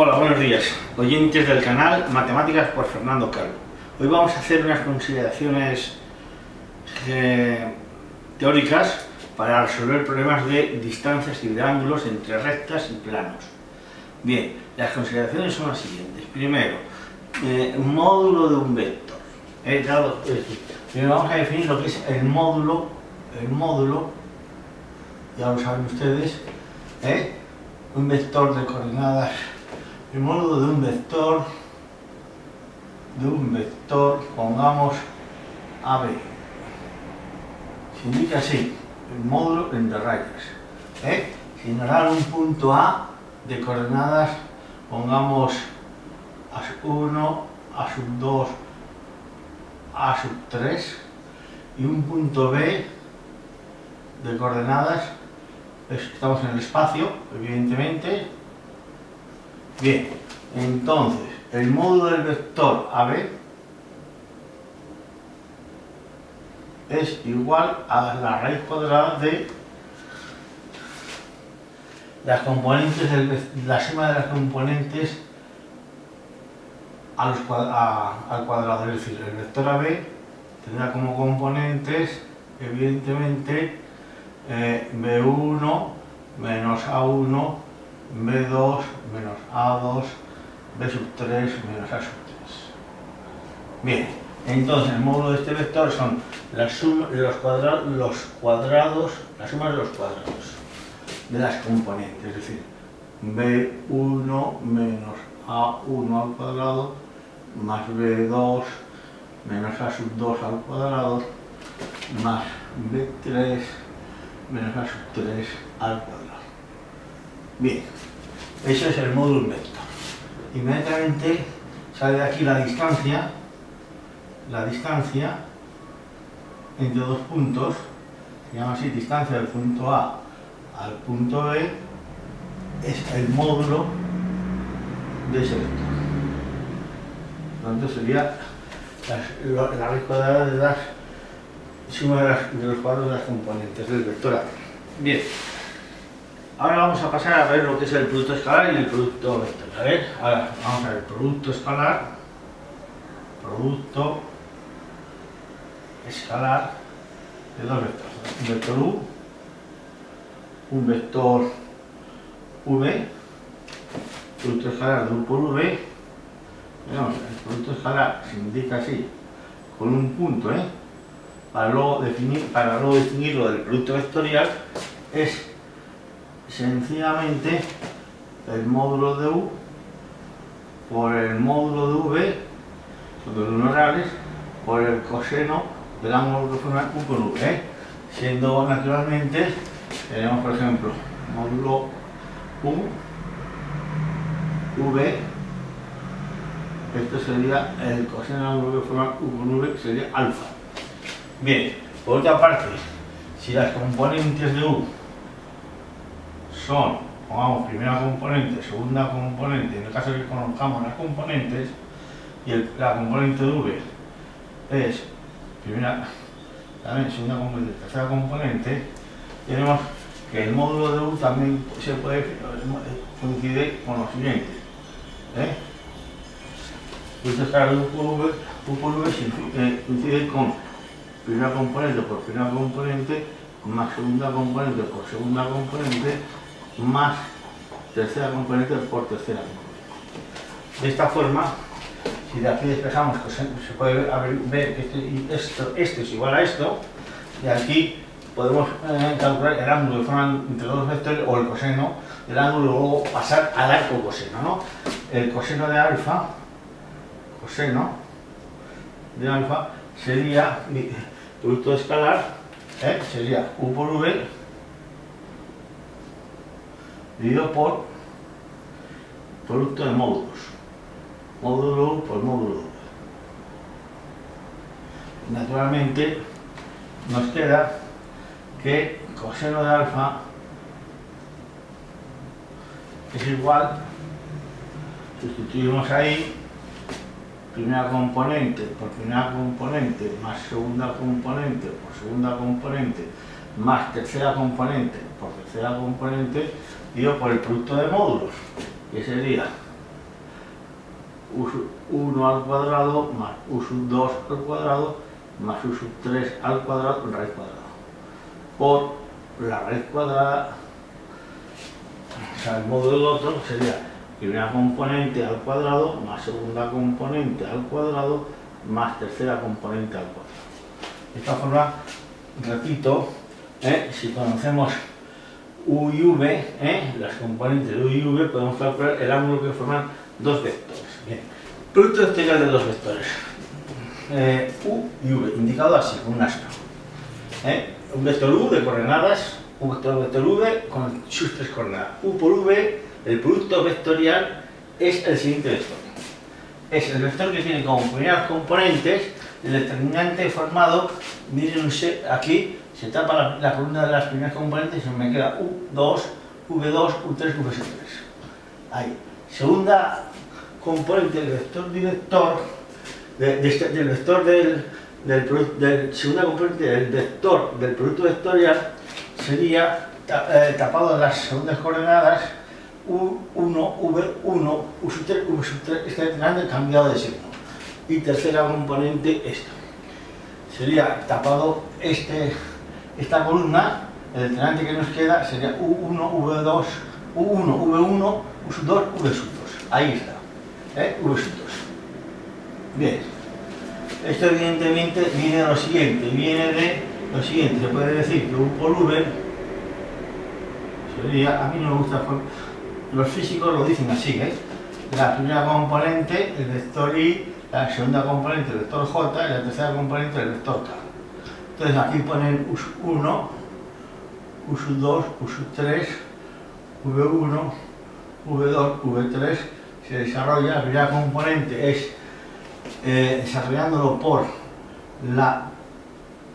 Hola, buenos días, oyentes del canal Matemáticas por Fernando Calvo. Hoy vamos a hacer unas consideraciones teóricas para resolver problemas de distancias y de ángulos entre rectas y planos. Bien, las consideraciones son las siguientes. Primero, un módulo de un vector. Primero vamos a definir lo que es el módulo, ya lo saben ustedes, un vector de coordenadas. El módulo de un vector, pongamos AB. Se indica así, el módulo entre rayas. Si nos dan un punto A de coordenadas, pongamos A1, A2, A3 y un punto B de coordenadas, estamos en el espacio, evidentemente. Bien, entonces, el módulo del vector AB es igual a la raíz cuadrada de las componentes, la suma de las componentes al cuadrado. Es decir, el vector AB tendrá como componentes, evidentemente, B1 menos A1, B2 menos A2, B3 menos A3. Bien, entonces el módulo de este vector son la suma de los cuadrados, la suma de los cuadrados de las componentes, es decir, B1 menos A1 al cuadrado más B2 menos A2 al cuadrado más B3 menos A3 al cuadrado. Bien, ese es el módulo del vector. Inmediatamente sale de aquí la distancia entre dos puntos, se llama así distancia del punto A al punto B, es el módulo de ese vector. Por lo tanto sería la raíz cuadrada de la suma de los cuadrados de las componentes del vector A. Bien. Ahora vamos a pasar a ver lo que es el producto escalar y el producto vectorial. Ahora vamos a ver el producto escalar de dos vectores. Un vector U, un vector V, producto escalar de U por V. El producto escalar se indica así, con un punto, para luego distinguirlo del producto vectorial, es sencillamente el módulo de U por el módulo de V, son los números reales, por el coseno del ángulo que forma U con V, siendo naturalmente, tenemos por ejemplo, módulo U, V, esto sería el coseno del ángulo que forma U con V, sería alfa. Bien, por otra parte, si las componentes de U son, pongamos, primera componente, segunda componente, en el caso de que conozcamos las componentes, y la componente de V es también segunda componente, tercera componente, tenemos que el módulo de U también se puede coincide con lo siguiente. Pues escalar de U por V coincide con primera componente por primera componente más segunda componente por segunda componente más tercera componente por tercera componente. De esta forma, si de aquí despejamos, pues se puede ver que esto es igual a esto, y aquí podemos calcular el ángulo que forman entre dos vectores o el coseno del ángulo y luego pasar al arco coseno, ¿no? El coseno de alfa sería producto escalar, sería U por V dividido por producto de módulos, módulo U por módulo V. Naturalmente nos queda que coseno de alfa es igual, sustituimos ahí primera componente por primera componente más segunda componente por segunda componente más tercera componente por tercera componente dividido por el producto de módulos, que sería u sub 1 al cuadrado más u sub 2 al cuadrado más u sub 3 al cuadrado raíz cuadrada por la raíz cuadrada, o sea, el módulo del otro sería primera componente al cuadrado más segunda componente al cuadrado más tercera componente al cuadrado. De esta forma, repito, si conocemos u y v, las componentes de u y v, podemos calcular el ángulo que forman dos vectores. Bien. Producto vectorial de dos vectores, u y v, indicado así, con un asno. Un vector u de coordenadas, un vector v con sus tres coordenadas. U por v, el producto vectorial es el siguiente vector. Es el vector que tiene como primeras componentes el determinante formado, miren aquí, se tapa la columna de las primeras componentes y me queda U2, V2, U3, V3. Ahí. Segunda componente del vector director, del vector segunda componente del vector del producto vectorial sería tapado las segundas coordenadas U1, V1, U3, V3, este determinante cambiado de signo. Y tercera componente esta. Sería tapado esta columna, el determinante que nos queda sería U1, V2, U1, V1, U2, V2. Ahí está, V2. Bien. Esto evidentemente viene de lo siguiente, se puede decir que U por V sería, a mí no me gusta, los físicos lo dicen así, la primera componente, el vector I, la segunda componente, el vector J, y la tercera componente, el vector K. Entonces aquí ponen U1, U2, U3, V1, V2, V3, se desarrolla, la primera componente es desarrollándolo por la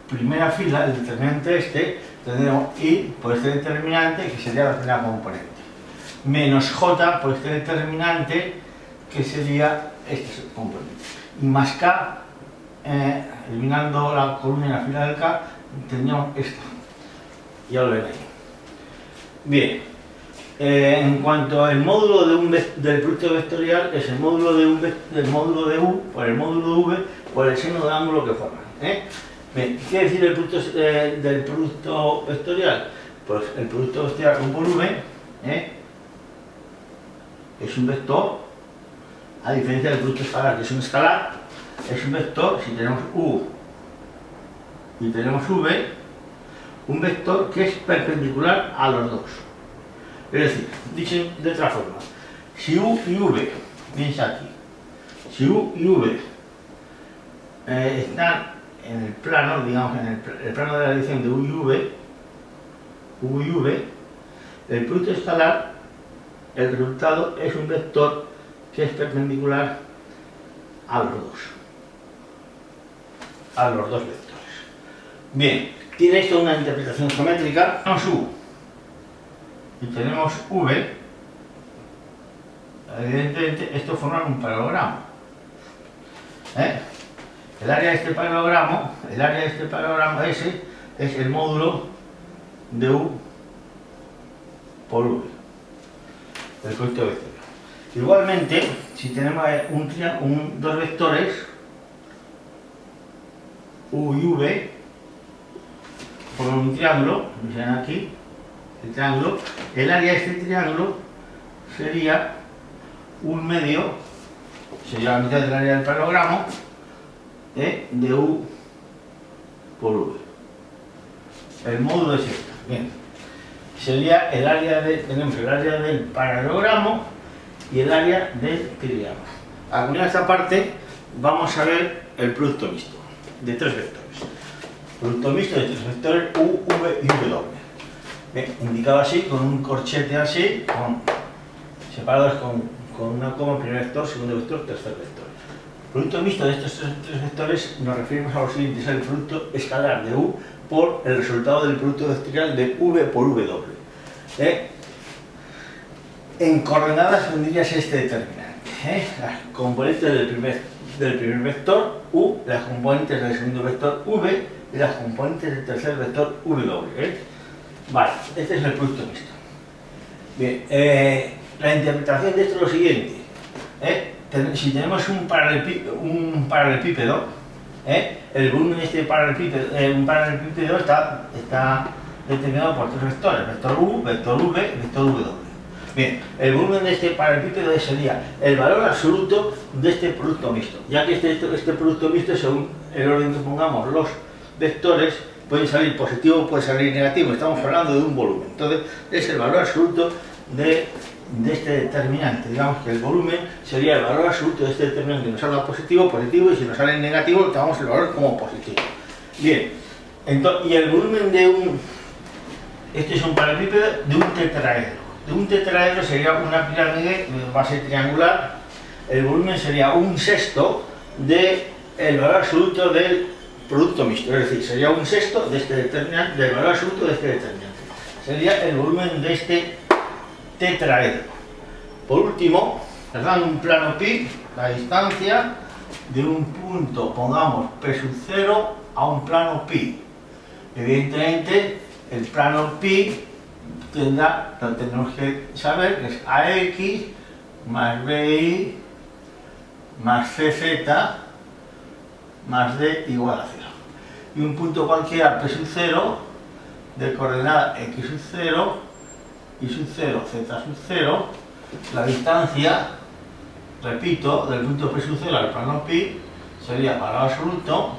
primera fila, el determinante tendremos I por este determinante, que sería la primera componente, menos J por este determinante, que sería este componente, y más K, eliminando la columna y la fila del K, tendríamos esto. Ya lo ven ahí. Bien, en cuanto al módulo del producto vectorial, es el módulo del módulo de U por el módulo de V por el seno del ángulo que forman. Bien, ¿qué quiere decir el producto del producto vectorial? Pues el producto vectorial U por V es un vector, a diferencia del producto escalar, que es un escalar, es un vector, si tenemos U y tenemos V, un vector que es perpendicular a los dos. Es decir, dicho de otra forma, si U y V, piensa aquí, si U y V están en el plano, digamos, en el plano de la dirección de U y V, el producto escalar, el resultado es un vector que es perpendicular a los dos vectores. Bien, tiene esto una interpretación geométrica. Tenemos U y tenemos V, evidentemente esto forma un paralelogramo. El área de este paralelogramo, S, es el módulo de U por V, el producto vectorial. Igualmente, si tenemos dos vectores, U y V, forman un triángulo, miren aquí, el triángulo, el área de este triángulo sería un medio, sería la mitad del área del paralelogramo, de U por V. El módulo es esto. Bien. Sería el área tenemos el área del paralelogramo y el área del triángulo. Al unir esta parte, vamos a ver el producto mixto de tres vectores. Producto mixto de tres vectores U, V y W. Bien, indicado así, con un corchete así, separados con una coma, primer vector, segundo vector, tercer vector. Producto mixto de estos tres vectores nos referimos a lo siguiente, es el producto escalar de U por el resultado del producto vectorial de V por W. En coordenadas tendrías este determinante, las componentes del primer vector U, las componentes del segundo vector V y las componentes del tercer vector W. Vale, este es el producto mixto. Bien, la interpretación de esto es lo siguiente, si tenemos un paralelepípedo, el volumen de este paralelepípedo está determinado por tres vectores, vector U, vector V, vector W. Bien, el volumen de este paralelepípedo sería el valor absoluto de este producto mixto, ya que este producto mixto, según el orden que pongamos los vectores, puede salir positivo, puede salir negativo, estamos hablando de un volumen. Entonces, es el valor absoluto de este determinante. Digamos que el volumen sería el valor absoluto de este determinante. Nos salga positivo, y si nos sale negativo, tomamos el valor como positivo. Bien, entonces, y el volumen este es un paralelepípedo de un tetraedro. De un tetraedro sería una pirámide de base triangular. El volumen sería un sexto del valor absoluto del producto mixto, es decir, sería un sexto de este determinante, del valor absoluto de este determinante. Sería el volumen de este tetraedro. Por último, trazando un plano pi, la distancia de un punto, pongamos P sub 0, a un plano pi. Evidentemente, el plano pi tenemos que saber que es AX más BI más CZ más D igual a 0. Y un punto cualquiera P sub 0 de coordenada X sub 0, Y sub 0, Z sub 0, la distancia, repito, del punto P sub 0 al plano pi sería valor absoluto,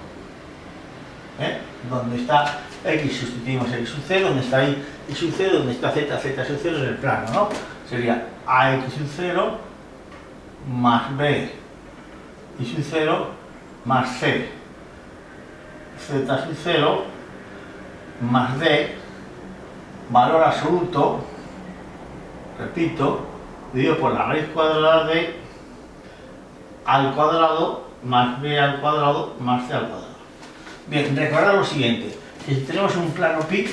donde está X, sustituimos X sub 0, donde está Y sub 0, donde está Z, Z sub 0 en el plano, ¿no? Sería AX sub 0 más B Y sub 0 más C, Z sub 0 más D, valor absoluto, repito, dividido por la raíz cuadrada de al cuadrado más B al cuadrado más C al cuadrado. Bien, recordad lo siguiente, que si tenemos un plano pi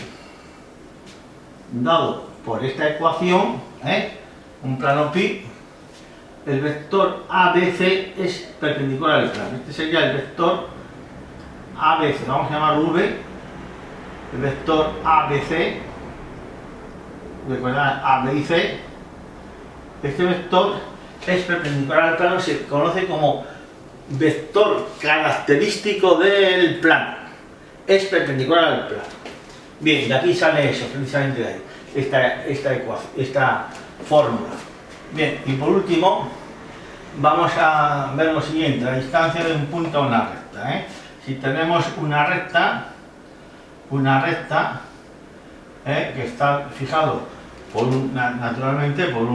dado por esta ecuación, un plano pi, el vector ABC es perpendicular al plano. Este sería el vector ABC, vamos a llamar V, el vector ABC, recuerda A, B y C. Este vector es perpendicular al plano, se conoce como vector característico del plano. Es perpendicular al plano. Bien, de aquí sale eso, precisamente de ahí, esta fórmula. Bien, y por último, vamos a ver lo siguiente, la distancia de un punto a una recta. Si tenemos una recta que está fijado naturalmente por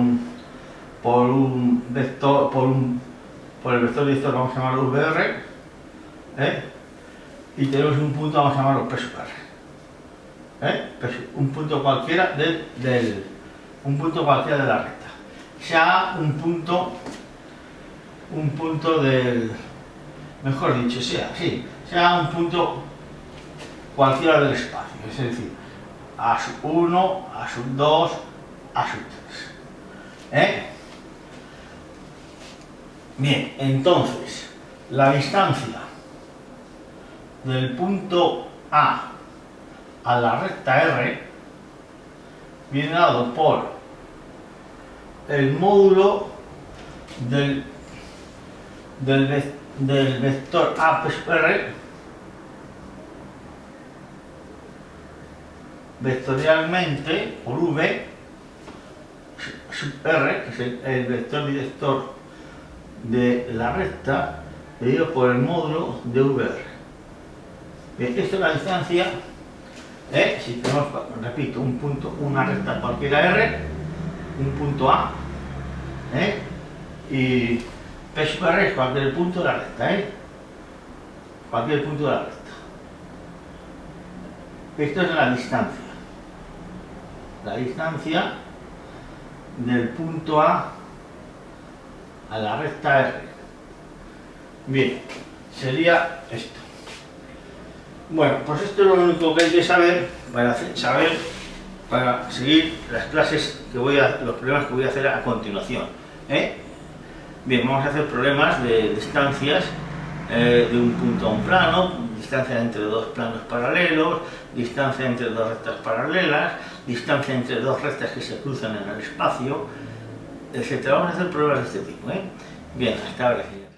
el vector director, vamos a llamarlo VR, y tenemos un punto, vamos a llamarlo P sub R, un punto cualquiera de la recta, sea un punto del, mejor dicho, sea un punto cualquiera del espacio, es decir, A sub 1, A sub 2, A sub 3. Bien, entonces, la distancia del punto A a la recta R viene dado por el módulo del vector A sub R vectorialmente por V sub R, que es el vector director de la recta, dividido por el módulo de VR. Bien, esta es la distancia, si tenemos, repito, un punto, una recta cualquiera R, un punto A, y P sub R es cualquier punto de la recta, cualquier punto de la recta. Esto es la distancia del punto A a la recta R. Bien, sería esto. Bueno, pues esto es lo único que hay que saber para seguir las clases los problemas que voy a hacer a continuación. Bien, vamos a hacer problemas de distancias de un punto a un plano, distancia entre dos planos paralelos, distancia entre dos rectas paralelas, distancia entre dos rectas que se cruzan en el espacio, etc. Vamos a hacer pruebas de este tipo. Bien, hasta ahora sí.